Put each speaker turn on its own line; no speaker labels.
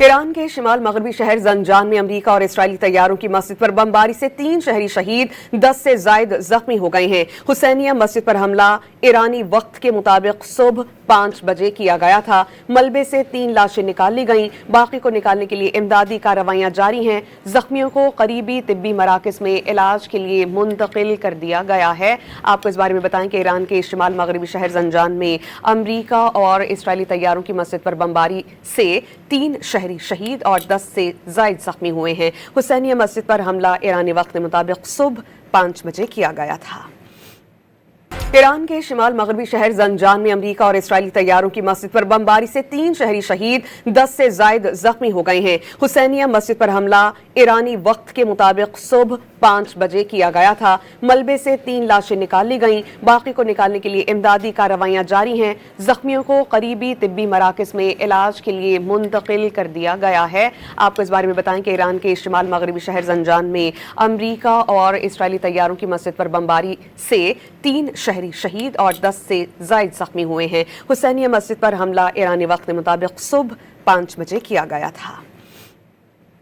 Iran के शिमाल मगरबी शहर ज़ंजान में अमरीका और इसराइली तैयारों की मस्जिद पर बमबारी से 3 शहरी शहीद, 10 से जायद जख्मी हो गए हैं। हुसैनिया मस्जिद पर हमला ईरानी वक्त के मुताबिक सुबह 5 बजे किया गया था। मलबे से 3 लाशें निकाल ली गईं, बाकी को निकालने के लिए इमदादी कार्रवाइयां जारी हैं। जख्मियों को करीबी तिब्बी मराकज़ में इलाज के लिए मुंतकिल कर दिया गया है। आपको इस बारे में बताएं कि ईरान के शिमाल मगरबी शहर ज़ंजान में अमरीका और इसराइली तैयारों की मस्जिद पर बमबारी से 3 शहरी शहीद और 10 से जायद जख्मी हुए हैं। हुसैनिया मस्जिद पर हमला ईरानी वक्त के मुताबिक सुबह 5 बजे किया गया था। ईरान के शिमाल मगरबी शहर ज़ंजान में अमरीका और इसराइली तैयारों की मस्जिद पर बमबारी से 3 शहरी शहीद, 10 से जायद जख्मी हो गए हैं। हुसैनिया मस्जिद पर हमला ईरानी वक्त के मुताबिक सुबह 5 बजे किया गया था। मलबे से 3 लाशें निकाल ली गईं, बाकी को निकालने के लिए इमदादी कार्रवाइयां जारी हैं। जख्मियों को करीबी तिब्बी मराकज़ में इलाज के लिए मुंतकिल कर दिया गया है। आपको इस बारे में बताएं कि ईरान के शिमाल मगरबी शहर ज़ंजान में अमरीका और इसराइली तैयारों की मस्जिद पर बमबारी से 3 शहरी शहीद और 10 से जायद जख्मी हुए हैं। हुसैनिया मस्जिद पर हमला ईरानी वक्त के मुताबिक सुबह 5 बजे किया गया था।